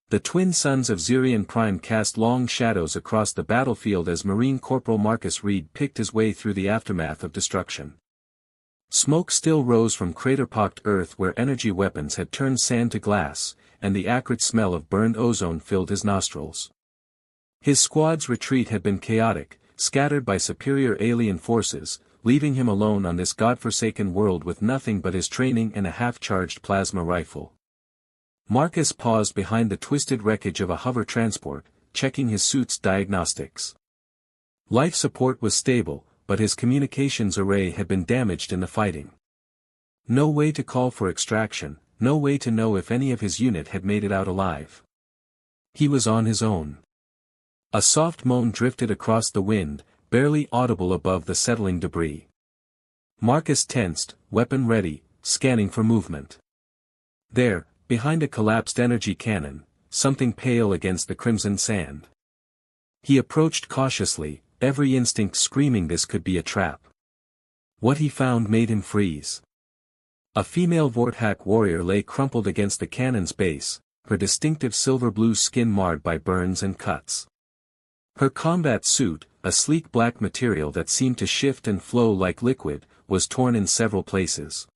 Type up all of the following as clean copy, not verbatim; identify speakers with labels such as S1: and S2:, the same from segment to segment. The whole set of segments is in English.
S1: The twin sons of Xerion Prime cast long shadows across the battlefield as Marine Corporal Marcus Reed picked his way through the aftermath of destruction. Smoke still rose from crater-pocked earth where energy weapons had turned sand to glass, and the acrid smell of burned ozone filled his nostrils. His squad's retreat had been chaotic, scattered by superior alien forces, leaving him alone on this godforsaken world with nothing but his training and a half-charged plasma rifle. Marcus paused behind the twisted wreckage of a hover transport, checking his suit's diagnostics. Life support was stable, but his communications array had been damaged in the fighting. No way to call for extraction, no way to know if any of his unit had made it out alive. He was on his own. A soft moan drifted across the wind, barely audible above the settling debris. Marcus tensed, weapon ready, scanning for movement. There, behind a collapsed energy cannon, something pale against the crimson sand. He approached cautiously, every instinct screaming this could be a trap. What he found made him freeze. A female Vorthak warrior lay crumpled against the cannon's base, her distinctive silver-blue skin marred by burns and cuts. Her combat suit, a sleek black material that seemed to shift and flow like liquid, was torn in several places.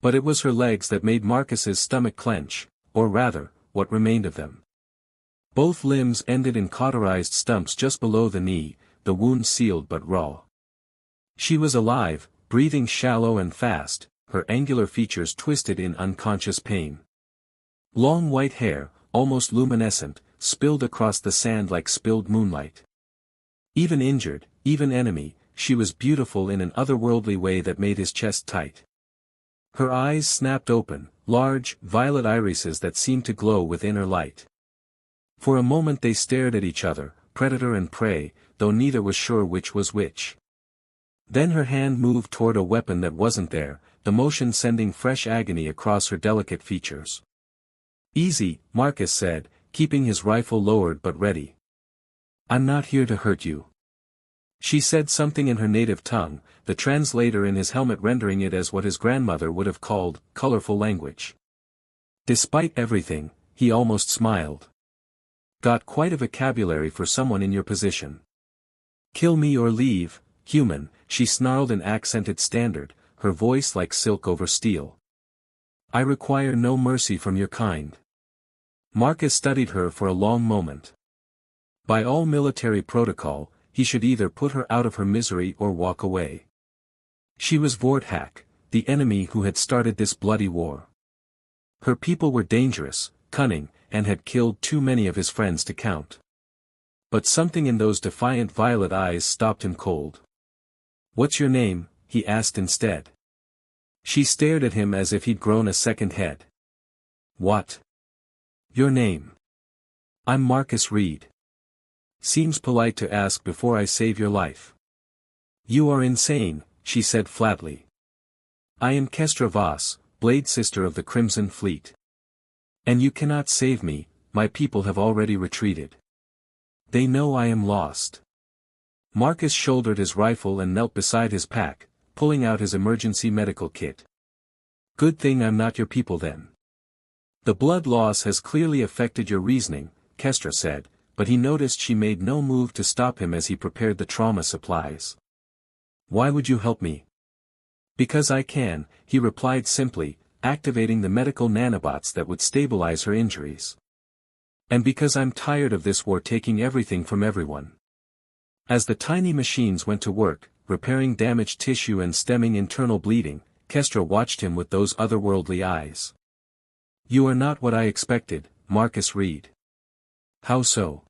S1: But it was her legs that made Marcus's stomach clench, or rather, what remained of them. Both limbs ended in cauterized stumps just below the knee, the wound sealed but raw. She was alive, breathing shallow and fast, her angular features twisted in unconscious pain. Long white hair, almost luminescent, spilled across the sand like spilled moonlight. Even injured, even enemy, she was beautiful in an otherworldly way that made his chest tight. Her eyes snapped open, large, violet irises that seemed to glow with inner light. For a moment they stared at each other, predator and prey, though neither was sure which was which. Then her hand moved toward a weapon that wasn't there, the motion sending fresh agony across her delicate features. "Easy," Marcus said, keeping his rifle lowered but ready. "I'm not here to hurt you." She said something in her native tongue, the translator in his helmet rendering it as what his grandmother would have called colorful language. Despite everything, he almost smiled. "Got quite a vocabulary for someone in your position." "Kill me or leave, human," she snarled in accented standard, her voice like silk over steel. "I require no mercy from your kind." Marcus studied her for a long moment. By all military protocol, he should either put her out of her misery or walk away. She was Vorthak, the enemy who had started this bloody war. Her people were dangerous, cunning, and had killed too many of his friends to count. But something in those defiant violet eyes stopped him cold. "What's your name?" he asked instead. She stared at him as if he'd grown a second head. "What? Your name?" "I'm Marcus Reed." "Seems polite to ask before I save your life." "You are insane," she said flatly. "I am Kestra Voss, Blade Sister of the Crimson Fleet. And you cannot save me, my people have already retreated. They know I am lost." Marcus shouldered his rifle and knelt beside his pack, pulling out his emergency medical kit. "Good thing I'm not your people then." "The blood loss has clearly affected your reasoning," Kestra said, but he noticed she made no move to stop him as he prepared the trauma supplies. "Why would you help me?" "Because I can," he replied simply, activating the medical nanobots that would stabilize her injuries. "And because I'm tired of this war taking everything from everyone." As the tiny machines went to work, repairing damaged tissue and stemming internal bleeding, Kestra watched him with those otherworldly eyes. "You are not what I expected, Marcus Reed." "How so?"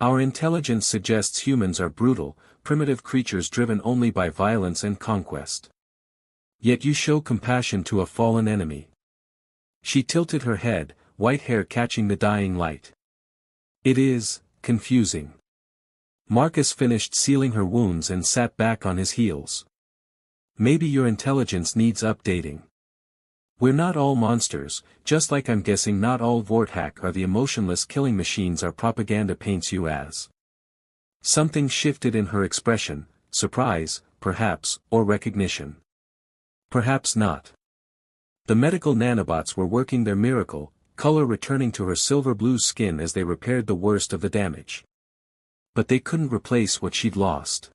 S1: "Our intelligence suggests humans are brutal, primitive creatures driven only by violence and conquest. Yet you show compassion to a fallen enemy." She tilted her head, white hair catching the dying light. "It is confusing." Marcus finished sealing her wounds and sat back on his heels. "Maybe your intelligence needs updating. We're not all monsters, just like I'm guessing not all Vorthak are the emotionless killing machines our propaganda paints you as." Something shifted in her expression, surprise, perhaps, or recognition. Perhaps not. The medical nanobots were working their miracle, color returning to her silver-blue skin as they repaired the worst of the damage. But they couldn't replace what she'd lost.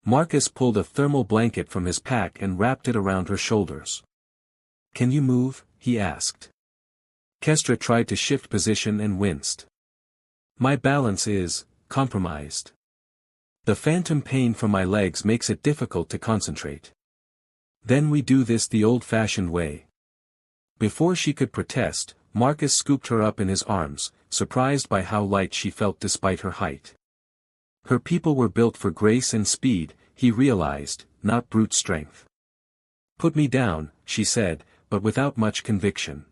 S1: Marcus pulled a thermal blanket from his pack and wrapped it around her shoulders. "Can you move?" he asked. Kestra tried to shift position and winced. "My balance is compromised. The phantom pain from my legs makes it difficult to concentrate. Then we do this the old-fashioned way." Before she could protest, Marcus scooped her up in his arms, surprised by how light she felt despite her height. Her people were built for grace and speed, he realized, not brute strength. "Put me down," she said, but without much conviction.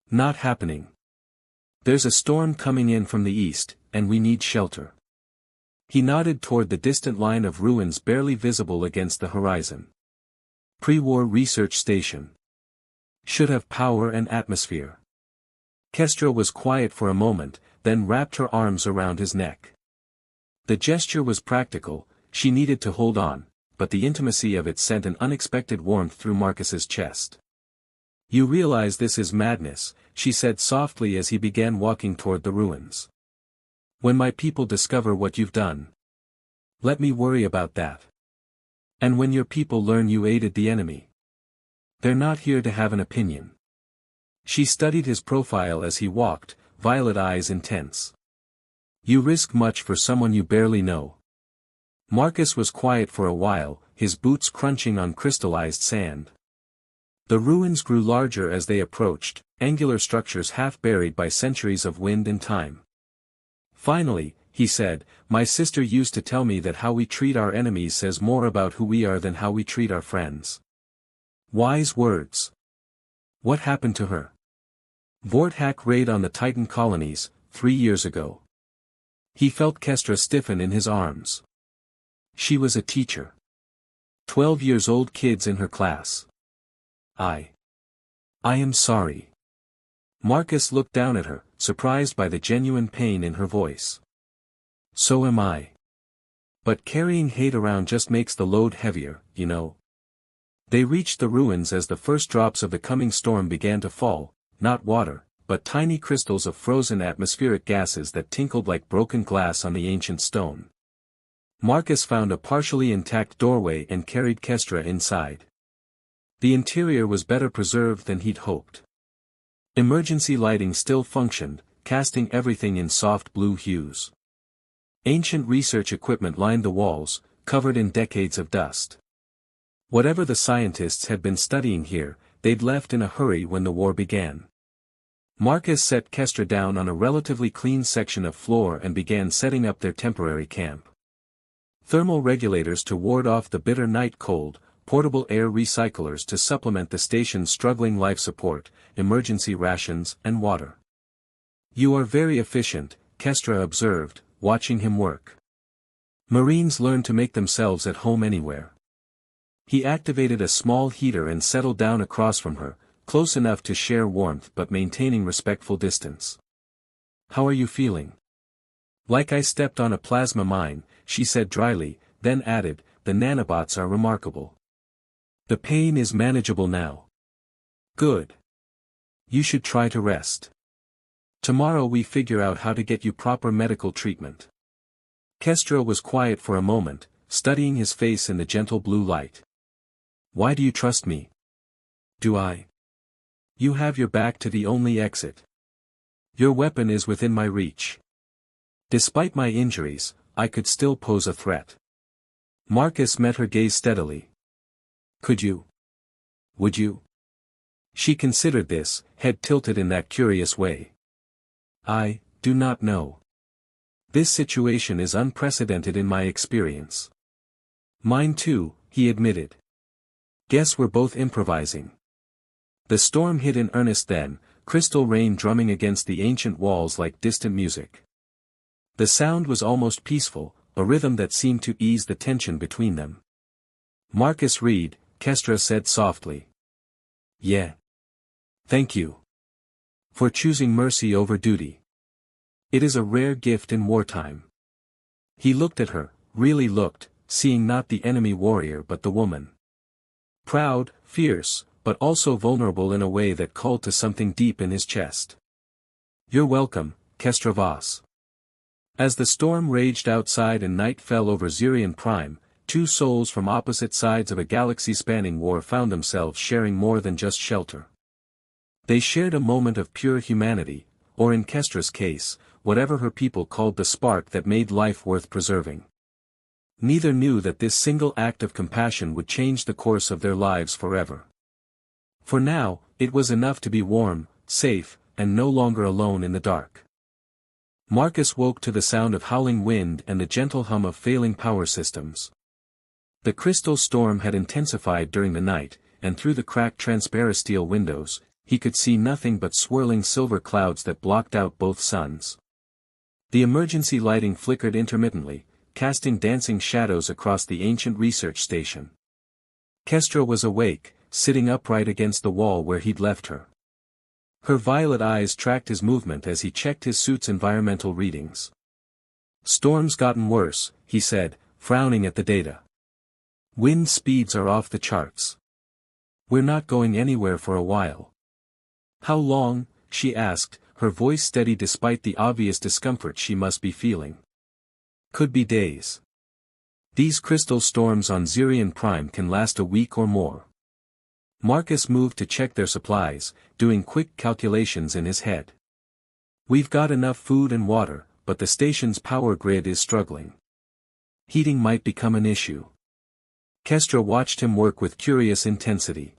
S1: "Not happening. There's a storm coming in from the east, and we need shelter." He nodded toward the distant line of ruins barely visible against the horizon. "Pre-war research station. Should have power and atmosphere." Kestra was quiet for a moment, then wrapped her arms around his neck. The gesture was practical, she needed to hold on, but the intimacy of it sent an unexpected warmth through Marcus's chest. "You realize this is madness," she said softly as he began walking toward the ruins. "When my people discover what you've done. Let me worry about that. And when your people learn you aided the enemy. They're not here to have an opinion." She studied his profile as he walked, violet eyes intense. "You risk much for someone you barely know." Marcus was quiet for a while, his boots crunching on crystallized sand. The ruins grew larger as they approached, angular structures half buried by centuries of wind and time. "Finally," he said, "my sister used to tell me that how we treat our enemies says more about who we are than how we treat our friends." Wise words. What happened to her? Vorthak raid on the Titan colonies, 3 years ago. He felt Kestra stiffen in his arms. She was a teacher. 12-year-old kids in her class. I am sorry." Marcus looked down at her, surprised by the genuine pain in her voice. "So am I. But carrying hate around just makes the load heavier, you know." They reached the ruins as the first drops of the coming storm began to fall, not water, but tiny crystals of frozen atmospheric gases that tinkled like broken glass on the ancient stone. Marcus found a partially intact doorway and carried Kestra inside. The interior was better preserved than he'd hoped. Emergency lighting still functioned, casting everything in soft blue hues. Ancient research equipment lined the walls, covered in decades of dust. Whatever the scientists had been studying here, they'd left in a hurry when the war began. Marcus set Kestra down on a relatively clean section of floor and began setting up their temporary camp. Thermal regulators to ward off the bitter night cold, portable air recyclers to supplement the station's struggling life support, emergency rations and water. "You are very efficient," Kestra observed, watching him work. "Marines learn to make themselves at home anywhere." He activated a small heater and settled down across from her, close enough to share warmth but maintaining respectful distance. "How are you feeling?" "Like I stepped on a plasma mine," she said dryly, then added, "The nanobots are remarkable. The pain is manageable now." "Good. You should try to rest. Tomorrow we figure out how to get you proper medical treatment." Kestra was quiet for a moment, studying his face in the gentle blue light. "Why do you trust me?" "Do I?" "You have your back to the only exit. Your weapon is within my reach. Despite my injuries, I could still pose a threat." Marcus met her gaze steadily. "Could you? Would you?" She considered this, head tilted in that curious way. "I do not know. This situation is unprecedented in my experience." "Mine too," he admitted. "Guess we're both improvising." The storm hit in earnest then, crystal rain drumming against the ancient walls like distant music. The sound was almost peaceful, a rhythm that seemed to ease the tension between them. "Marcus Reed," Kestra said softly. "Yeah. Thank you. For choosing mercy over duty. It is a rare gift in wartime." He looked at her, really looked, seeing not the enemy warrior but the woman. Proud, fierce, but also vulnerable in a way that called to something deep in his chest. "You're welcome, Kestra Voss." As the storm raged outside and night fell over Zirian Prime, two souls from opposite sides of a galaxy-spanning war found themselves sharing more than just shelter. They shared a moment of pure humanity, or in Kestra's case, whatever her people called the spark that made life worth preserving. Neither knew that this single act of compassion would change the course of their lives forever. For now, it was enough to be warm, safe, and no longer alone in the dark. Marcus woke to the sound of howling wind and the gentle hum of failing power systems. The crystal storm had intensified during the night, and through the cracked transparisteel windows, he could see nothing but swirling silver clouds that blocked out both suns. The emergency lighting flickered intermittently, casting dancing shadows across the ancient research station. Kestra was awake, sitting upright against the wall where he'd left her. Her violet eyes tracked his movement as he checked his suit's environmental readings. "Storm's gotten worse," he said, frowning at the data. "Wind speeds are off the charts. We're not going anywhere for a while." "How long?" she asked, her voice steady despite the obvious discomfort she must be feeling. "Could be days. These crystal storms on Zirian Prime can last a week or more." Marcus moved to check their supplies, doing quick calculations in his head. "We've got enough food and water, but the station's power grid is struggling. Heating might become an issue." Kestra watched him work with curious intensity.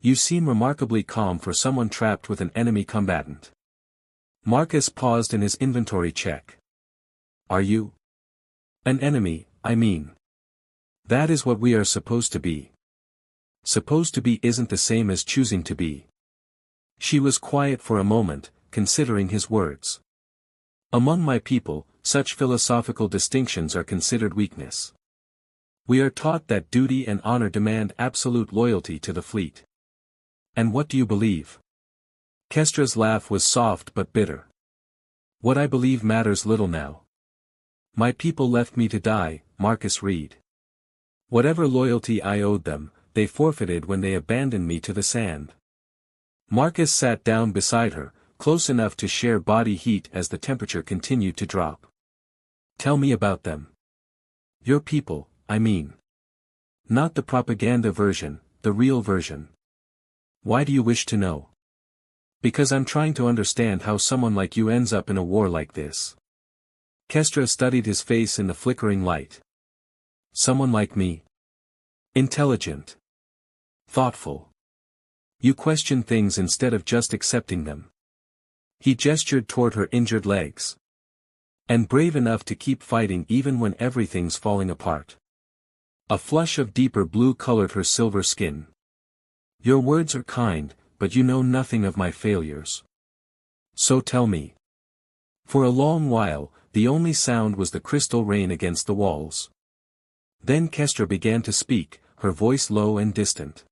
S1: "You seem remarkably calm for someone trapped with an enemy combatant." Marcus paused in his inventory check. "Are you?" "An enemy, I mean. That is what we are supposed to be." "Supposed to be isn't the same as choosing to be." She was quiet for a moment, considering his words. "Among my people, such philosophical distinctions are considered weakness. We are taught that duty and honor demand absolute loyalty to the fleet." "And what do you believe?" Kestra's laugh was soft but bitter. "What I believe matters little now. My people left me to die, Marcus Reed. Whatever loyalty I owed them, they forfeited when they abandoned me to the sand." Marcus sat down beside her, close enough to share body heat as the temperature continued to drop. "Tell me about them. Your people, I mean. Not the propaganda version, the real version." "Why do you wish to know?" "Because I'm trying to understand how someone like you ends up in a war like this." Kestra studied his face in the flickering light. "Someone like me? Intelligent. Thoughtful. You question things instead of just accepting them." He gestured toward her injured legs. "And brave enough to keep fighting even when everything's falling apart." A flush of deeper blue colored her silver skin. "Your words are kind, but you know nothing of my failures. So tell me." For a long while, the only sound was the crystal rain against the walls. Then Kestra began to speak, her voice low and distant.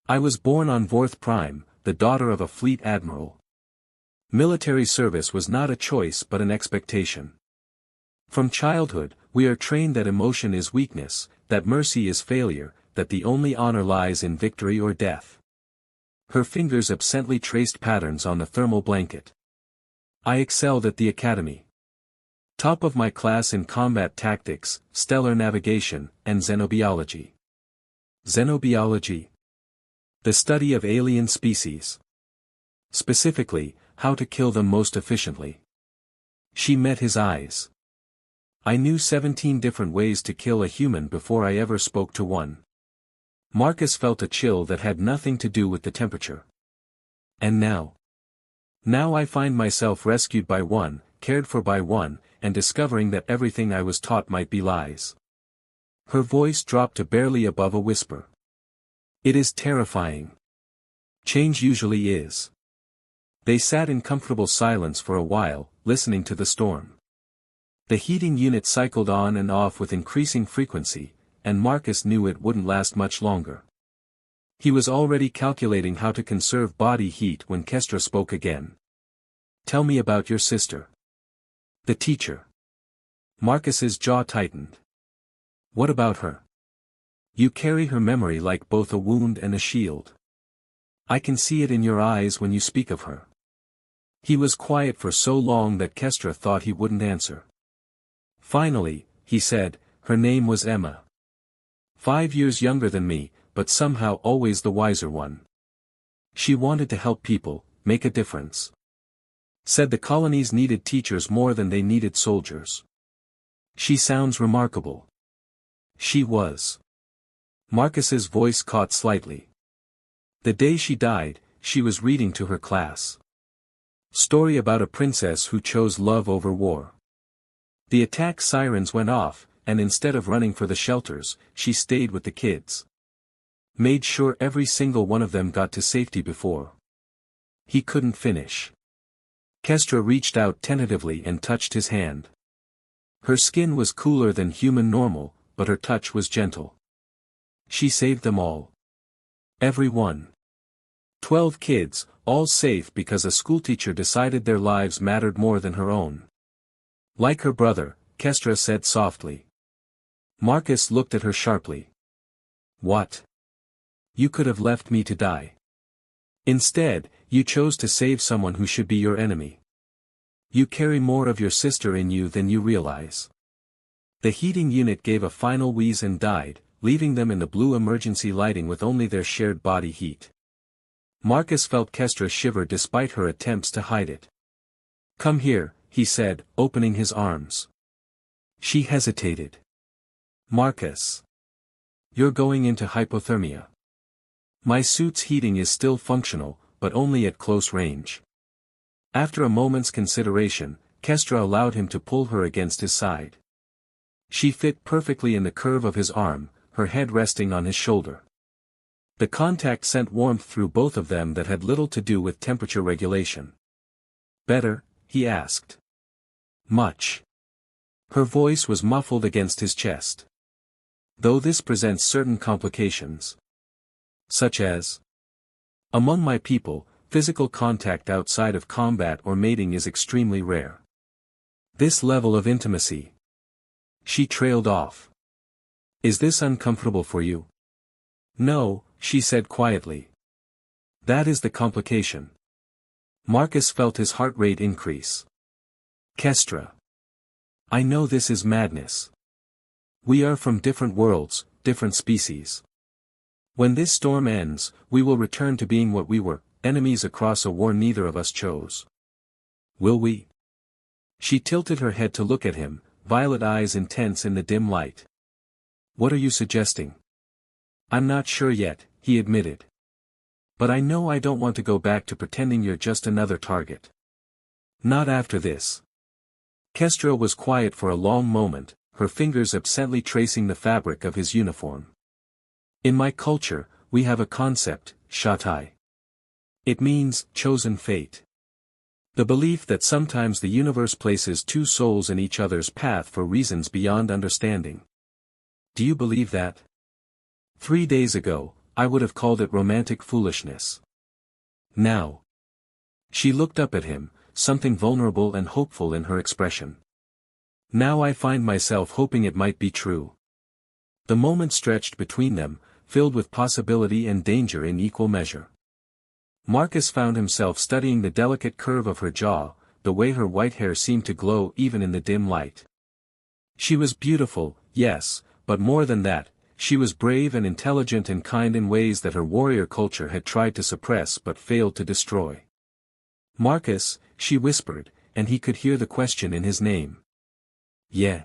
S1: "I was born on Vorth Prime, the daughter of a fleet admiral. Military service was not a choice but an expectation. From childhood, we are trained that emotion is weakness, that mercy is failure, that the only honor lies in victory or death." Her fingers absently traced patterns on the thermal blanket. "I excelled at the academy. Top of my class in combat tactics, stellar navigation, and xenobiology." Xenobiology? The study of alien species. Specifically, how to kill them most efficiently. She met his eyes. "I knew 17 different ways to kill a human before I ever spoke to one." Marcus felt a chill that had nothing to do with the temperature. "And now? Now I find myself rescued by one, cared for by one, and discovering that everything I was taught might be lies." Her voice dropped to barely above a whisper. "It is terrifying. Change usually is." They sat in comfortable silence for a while, listening to the storm. The heating unit cycled on and off with increasing frequency, and Marcus knew it wouldn't last much longer. He was already calculating how to conserve body heat when Kestra spoke again. "Tell me about your sister." "The teacher." Marcus's jaw tightened. "What about her?" You carry her memory like both a wound and a shield. I can see it in your eyes when you speak of her. He was quiet for so long that Kestra thought he wouldn't answer. Finally, he said, her name was Emma. 5 years younger than me, but somehow always the wiser one. She wanted to help people, make a difference. Said the colonies needed teachers more than they needed soldiers. She sounds remarkable. She was. Marcus's voice caught slightly. The day she died, she was reading to her class. Story about a princess who chose love over war. The attack sirens went off, and instead of running for the shelters, she stayed with the kids. Made sure every single one of them got to safety before. He couldn't finish. Kestra reached out tentatively and touched his hand. Her skin was cooler than human normal, but her touch was gentle. She saved them all. Every one. 12 kids, all safe because a schoolteacher decided their lives mattered more than her own. Like her brother, Kestra said softly. Marcus looked at her sharply. What? You could have left me to die. Instead, you chose to save someone who should be your enemy. You carry more of your sister in you than you realize. The heating unit gave a final wheeze and died, leaving them in the blue emergency lighting with only their shared body heat. Marcus felt Kestra shiver despite her attempts to hide it. Come here, he said, opening his arms. She hesitated. Marcus. You're going into hypothermia. My suit's heating is still functional, but only at close range. After a moment's consideration, Kestra allowed him to pull her against his side. She fit perfectly in the curve of his arm, her head resting on his shoulder. The contact sent warmth through both of them that had little to do with temperature regulation. Better, he asked. Much. Her voice was muffled against his chest. Though this presents certain complications. Such as? Among my people, physical contact outside of combat or mating is extremely rare. This level of intimacy. She trailed off. Is this uncomfortable for you? No, she said quietly. That is the complication. Marcus felt his heart rate increase. Kestra. I know this is madness. We are from different worlds, different species. When this storm ends, we will return to being what we were, enemies across a war neither of us chose. Will we? She tilted her head to look at him, violet eyes intense in the dim light. What are you suggesting? I'm not sure yet, he admitted. But I know I don't want to go back to pretending you're just another target. Not after this. Kestra was quiet for a long moment, her fingers absently tracing the fabric of his uniform. In my culture, we have a concept, Shatai. It means, chosen fate. The belief that sometimes the universe places two souls in each other's path for reasons beyond understanding. Do you believe that? 3 days ago, I would have called it romantic foolishness. Now. She looked up at him, something vulnerable and hopeful in her expression. Now I find myself hoping it might be true. The moment stretched between them, filled with possibility and danger in equal measure. Marcus found himself studying the delicate curve of her jaw, the way her white hair seemed to glow even in the dim light. She was beautiful, yes, but more than that, she was brave and intelligent and kind in ways that her warrior culture had tried to suppress but failed to destroy. Marcus, she whispered, and he could hear the question in his name. Yeah.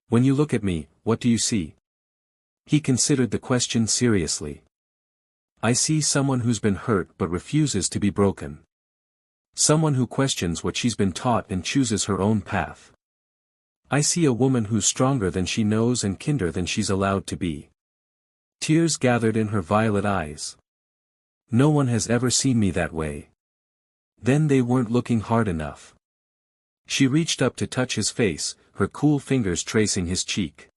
S1: When you look at me, what do you see? He considered the question seriously. I see someone who's been hurt but refuses to be broken. Someone who questions what she's been taught and chooses her own path. I see a woman who's stronger than she knows and kinder than she's allowed to be. Tears gathered in her violet eyes. No one has ever seen me that way. Then they weren't looking hard enough. She reached up to touch his face, her cool fingers tracing his cheek.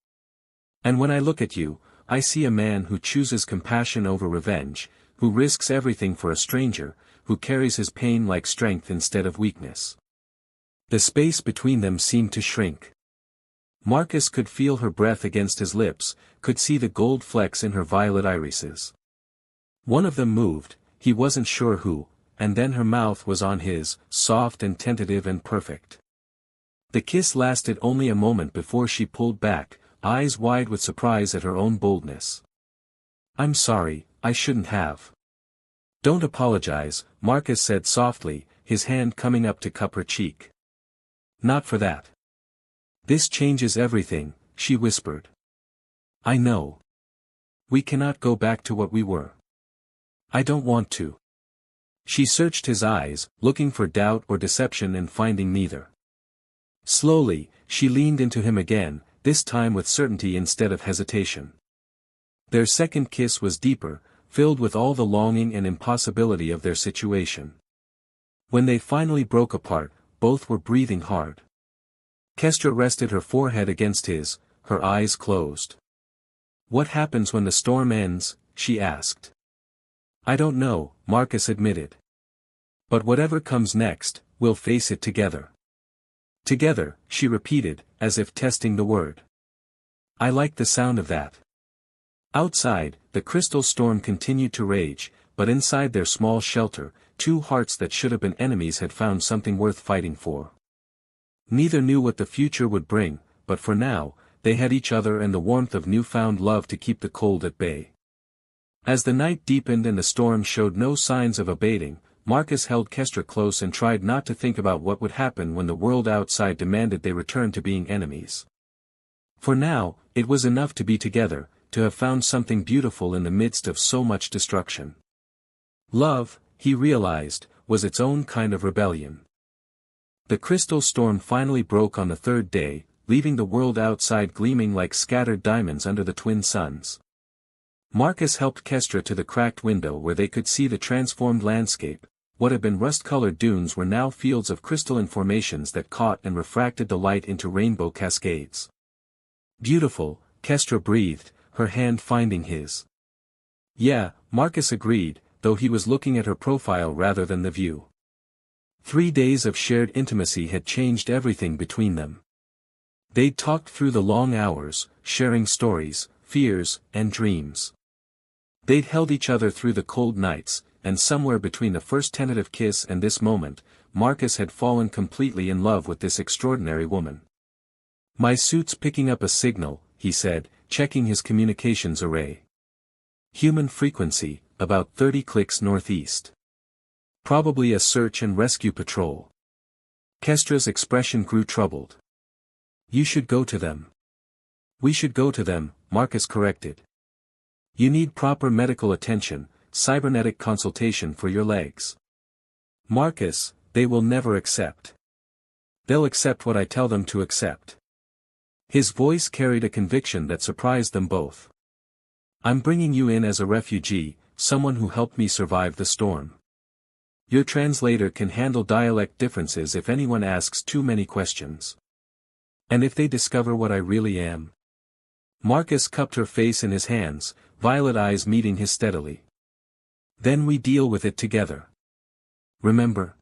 S1: And when I look at you, I see a man who chooses compassion over revenge, who risks everything for a stranger, who carries his pain like strength instead of weakness. The space between them seemed to shrink. Marcus could feel her breath against his lips, could see the gold flecks in her violet irises. One of them moved, he wasn't sure who, and then her mouth was on his, soft and tentative and perfect. The kiss lasted only a moment before she pulled back, eyes wide with surprise at her own boldness. "I'm sorry, I shouldn't have." "Don't apologize," Marcus said softly, his hand coming up to cup her cheek. "Not for that. This changes everything," she whispered. "I know. We cannot go back to what we were. I don't want to." She searched his eyes, looking for doubt or deception and finding neither. Slowly, she leaned into him again, this time with certainty instead of hesitation. Their second kiss was deeper, filled with all the longing and impossibility of their situation. When they finally broke apart, both were breathing hard. Kestra rested her forehead against his, her eyes closed. "What happens when the storm ends?" she asked. "I don't know," Marcus admitted. "But whatever comes next, we'll face it together." "Together," she repeated, as if testing the word. "I like the sound of that." Outside, the crystal storm continued to rage, but inside their small shelter, two hearts that should have been enemies had found something worth fighting for. Neither knew what the future would bring, but for now, they had each other and the warmth of newfound love to keep the cold at bay. As the night deepened and the storm showed no signs of abating, Marcus held Kestra close and tried not to think about what would happen when the world outside demanded they return to being enemies. For now, it was enough to be together, to have found something beautiful in the midst of so much destruction. Love, he realized, was its own kind of rebellion. The crystal storm finally broke on the third day, leaving the world outside gleaming like scattered diamonds under the twin suns. Marcus helped Kestra to the cracked window where they could see the transformed landscape. What had been rust-colored dunes were now fields of crystalline formations that caught and refracted the light into rainbow cascades. "Beautiful," Kestra breathed, her hand finding his. "Yeah," Marcus agreed, though he was looking at her profile rather than the view. 3 days of shared intimacy had changed everything between them. They'd talked through the long hours, sharing stories, fears, and dreams. They'd held each other through the cold nights, and somewhere between the first tentative kiss and this moment, Marcus had fallen completely in love with this extraordinary woman. "My suit's picking up a signal," he said, checking his communications array. "Human frequency, about 30 clicks northeast. Probably a search and rescue patrol." Kestra's expression grew troubled. "You should go to them." "We should go to them," Marcus corrected. "You need proper medical attention, cybernetic consultation for your legs." "Marcus, they will never accept. They'll accept what I tell them to accept." His voice carried a conviction that surprised them both. "I'm bringing you in as a refugee, someone who helped me survive the storm. Your translator can handle dialect differences if anyone asks too many questions. And if they discover what I really am?" Marcus cupped her face in his hands, violet eyes meeting his steadily. "Then we deal with it together. Remember?"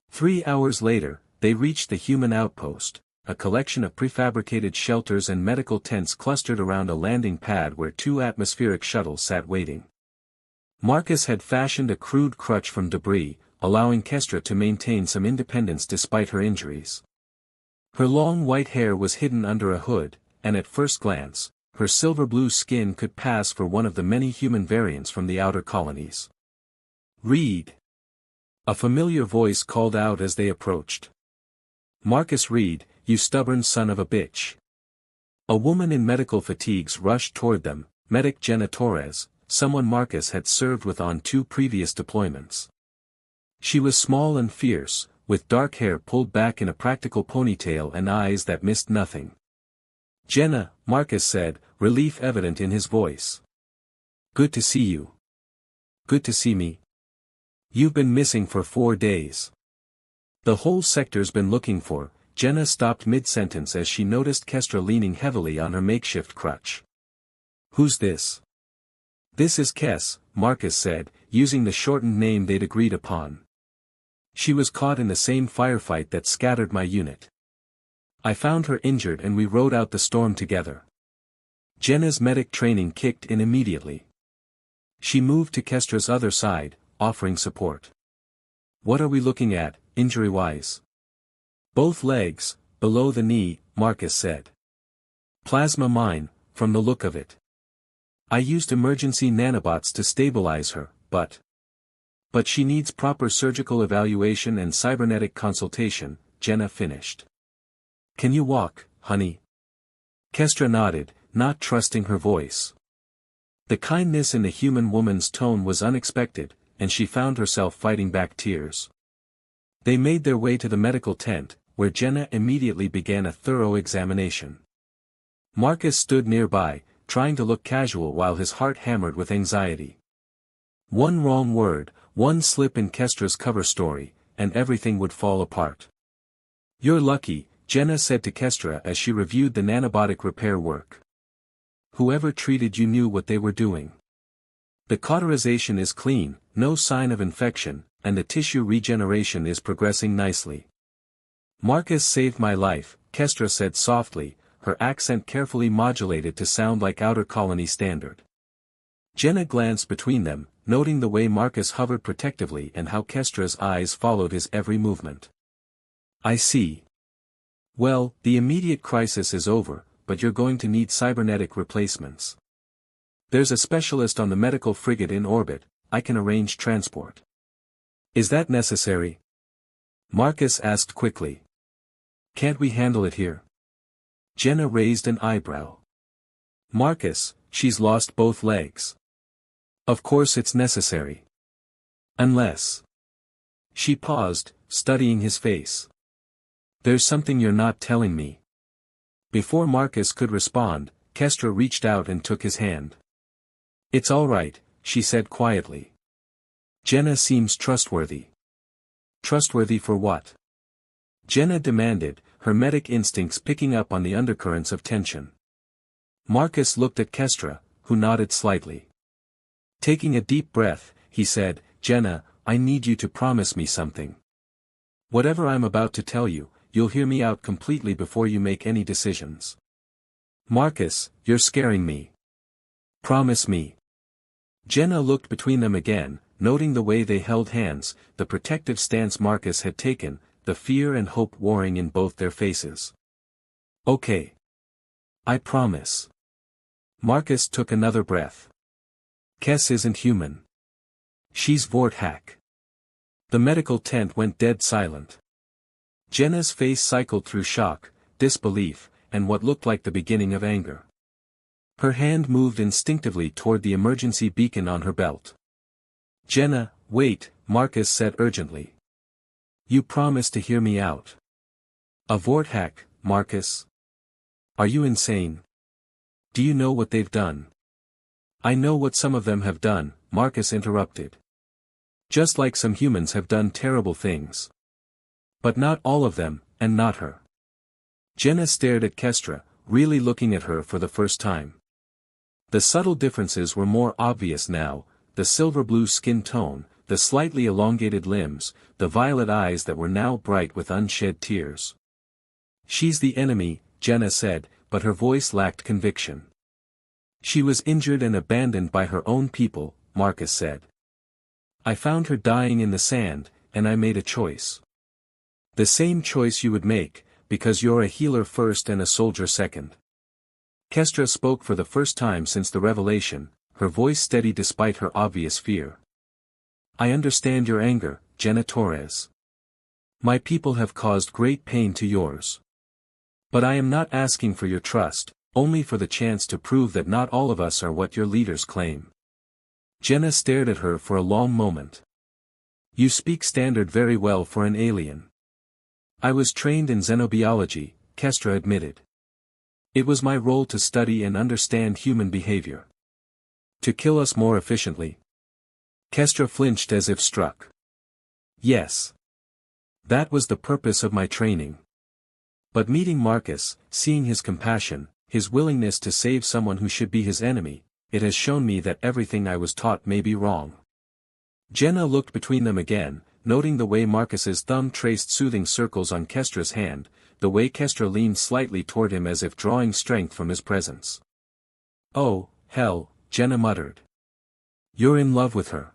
S1: 3 hours later, they reached the human outpost, a collection of prefabricated shelters and medical tents clustered around a landing pad where 2 atmospheric shuttles sat waiting. Marcus had fashioned a crude crutch from debris, allowing Kestra to maintain some independence despite her injuries. Her long white hair was hidden under a hood, and at first glance, her silver-blue skin could pass for one of the many human variants from the outer colonies. "Reed!" A familiar voice called out as they approached. "Marcus Reed, you stubborn son of a bitch." A woman in medical fatigues rushed toward them, Medic Jenna Torres, someone Marcus had served with on 2 previous deployments. She was small and fierce, with dark hair pulled back in a practical ponytail and eyes that missed nothing. "Jenna," Marcus said, relief evident in his voice. "Good to see you." "Good to see me. You've been missing for 4 days. The whole sector's been looking for." Jenna stopped mid-sentence as she noticed Kestra leaning heavily on her makeshift crutch. "Who's this?" "This is Kes," Marcus said, using the shortened name they'd agreed upon. "She was caught in the same firefight that scattered my unit. I found her injured and we rode out the storm together. Jenna's medic training kicked in immediately. She moved to Kestra's other side, offering support. What are we looking at, injury-wise? Both legs, below the knee, Marcus said. Plasma mine, from the look of it. I used emergency nanobots to stabilize her, but she needs proper surgical evaluation and cybernetic consultation, Jenna finished. Can you walk, honey? Kestra nodded, not trusting her voice. The kindness in the human woman's tone was unexpected, and she found herself fighting back tears. They made their way to the medical tent, where Jenna immediately began a thorough examination. Marcus stood nearby, trying to look casual while his heart hammered with anxiety. One wrong word, one slip in Kestra's cover story, and everything would fall apart. You're lucky, Jenna said to Kestra as she reviewed the nanobotic repair work. Whoever treated you knew what they were doing. The cauterization is clean, no sign of infection, and the tissue regeneration is progressing nicely. Marcus saved my life, Kestra said softly, her accent carefully modulated to sound like outer colony standard. Jenna glanced between them, noting the way Marcus hovered protectively and how Kestra's eyes followed his every movement. I see. Well, the immediate crisis is over, but you're going to need cybernetic replacements. There's a specialist on the medical frigate in orbit, I can arrange transport. Is that necessary? Marcus asked quickly. Can't we handle it here? Jenna raised an eyebrow. Marcus, she's lost both legs. Of course it's necessary. Unless. She paused, studying his face. There's something you're not telling me. Before Marcus could respond, Kestra reached out and took his hand. It's all right, she said quietly. Jenna seems trustworthy. Trustworthy for what? Jenna demanded, her medic instincts picking up on the undercurrents of tension. Marcus looked at Kestra, who nodded slightly. Taking a deep breath, he said, Jenna, I need you to promise me something. Whatever I'm about to tell you, you'll hear me out completely before you make any decisions. Marcus, you're scaring me. Promise me. Jenna looked between them again, noting the way they held hands, the protective stance Marcus had taken, the fear and hope warring in both their faces. Okay. I promise. Marcus took another breath. Kes isn't human. She's Vorthack. The medical tent went dead silent. Jenna's face cycled through shock, disbelief, and what looked like the beginning of anger. Her hand moved instinctively toward the emergency beacon on her belt. Jenna, wait, Marcus said urgently. You promised to hear me out. A Vorthack, Marcus? Are you insane? Do you know what they've done? I know what some of them have done, Marcus interrupted. Just like some humans have done terrible things. But not all of them, and not her. Jenna stared at Kestra, really looking at her for the first time. The subtle differences were more obvious now, the silver-blue skin tone, the slightly elongated limbs, the violet eyes that were now bright with unshed tears. She's the enemy, Jenna said, but her voice lacked conviction. She was injured and abandoned by her own people, Marcus said. I found her dying in the sand, and I made a choice. The same choice you would make, because you're a healer first and a soldier second. Kestra spoke for the first time since the revelation, her voice steady despite her obvious fear. I understand your anger, Jenna Torres. My people have caused great pain to yours. But I am not asking for your trust, only for the chance to prove that not all of us are what your leaders claim. Jenna stared at her for a long moment. You speak standard very well for an alien. I was trained in xenobiology, Kestra admitted. It was my role to study and understand human behavior. To kill us more efficiently. Kestra flinched as if struck. Yes. That was the purpose of my training. But meeting Marcus, seeing his compassion, his willingness to save someone who should be his enemy, it has shown me that everything I was taught may be wrong. Jenna looked between them again, noting the way Marcus's thumb traced soothing circles on Kestra's hand, the way Kestra leaned slightly toward him as if drawing strength from his presence. "Oh, hell," Jenna muttered. "You're in love with her.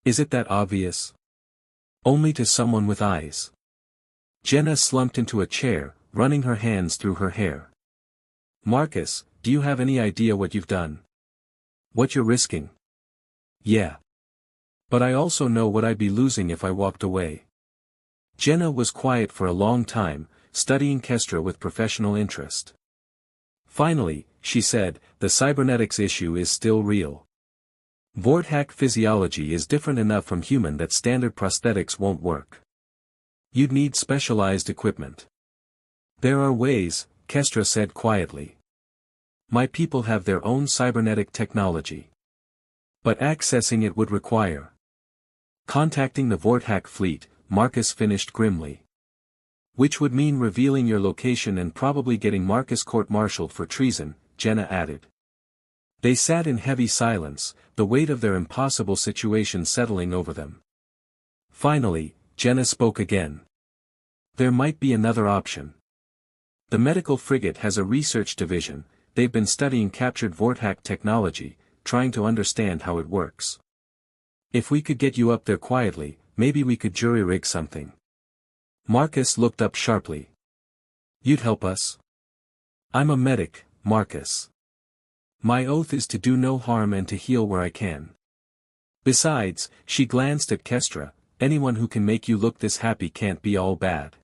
S1: Is it that obvious?" "Only to someone with eyes." Jenna slumped into a chair, running her hands through her hair. "Marcus, do you have any idea what you've done? What you're risking?" "Yeah. But I also know what I'd be losing if I walked away." Jenna was quiet for a long time, studying Kestra with professional interest. Finally, she said, "The cybernetics issue is still real. Vorthack physiology is different enough from human that standard prosthetics won't work. You'd need specialized equipment." "There are ways," Kestra said quietly. "My people have their own cybernetic technology. But accessing it would require contacting the Vorthack fleet," Marcus finished grimly. "Which would mean revealing your location and probably getting Marcus court-martialed for treason," Jenna added. They sat in heavy silence, the weight of their impossible situation settling over them. Finally, Jenna spoke again. "There might be another option. The medical frigate has a research division. They've been studying captured Vorthack technology, trying to understand how it works. If we could get you up there quietly, maybe we could jury-rig something." Marcus looked up sharply. "You'd help us?" "I'm a medic, Marcus. My oath is to do no harm and to heal where I can. Besides," she glanced at Kestra, "anyone who can make you look this happy can't be all bad."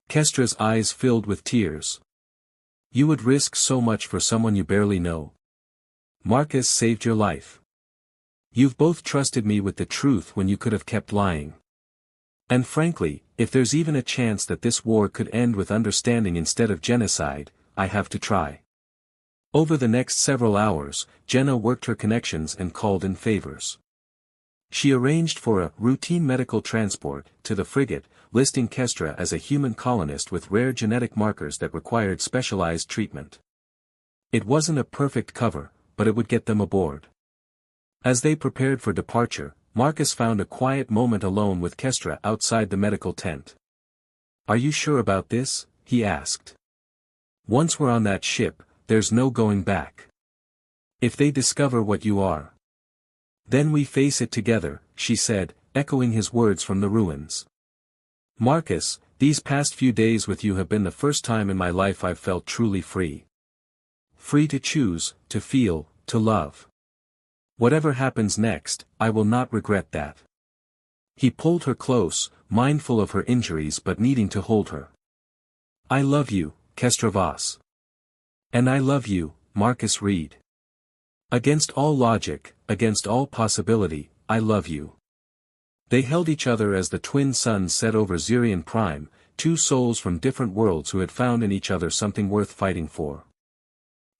S1: Kestra's eyes filled with tears. "You would risk so much for someone you barely know. Marcus saved your life. You've both trusted me with the truth when you could have kept lying. And frankly, if there's even a chance that this war could end with understanding instead of genocide, I have to try." Over the next several hours, Jenna worked her connections and called in favors. She arranged for a routine medical transport to the frigate, listing Kestra as a human colonist with rare genetic markers that required specialized treatment. It wasn't a perfect cover, but it would get them aboard. As they prepared for departure, Marcus found a quiet moment alone with Kestra outside the medical tent. "Are you sure about this?" he asked. "Once we're on that ship, there's no going back. If they discover what you are, then we face it together," she said, echoing his words from the ruins. "Marcus, these past few days with you have been the first time in my life I've felt truly free. Free to choose, to feel, to love. Whatever happens next, I will not regret that." He pulled her close, mindful of her injuries but needing to hold her. "I love you, Kestra Voss. And I love you, Marcus Reed. Against all logic, against all possibility, I love you." They held each other as the twin suns set over Zirian Prime, two souls from different worlds who had found in each other something worth fighting for.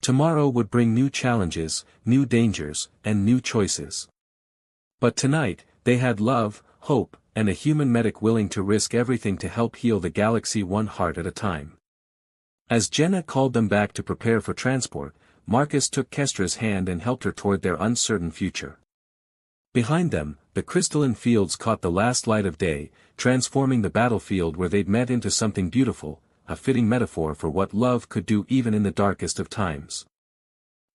S1: Tomorrow would bring new challenges, new dangers, and new choices. But tonight, they had love, hope, and a human medic willing to risk everything to help heal the galaxy one heart at a time. As Jenna called them back to prepare for transport, Marcus took Kestra's hand and helped her toward their uncertain future. Behind them, the crystalline fields caught the last light of day, transforming the battlefield where they'd met into something beautiful, a fitting metaphor for what love could do even in the darkest of times.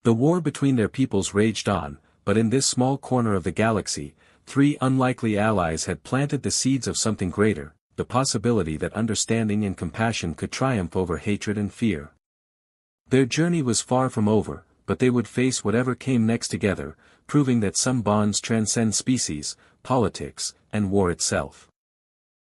S1: The war between their peoples raged on, but in this small corner of the galaxy, three unlikely allies had planted the seeds of something greater, the possibility that understanding and compassion could triumph over hatred and fear. Their journey was far from over, but they would face whatever came next together, proving that some bonds transcend species, politics, and war itself.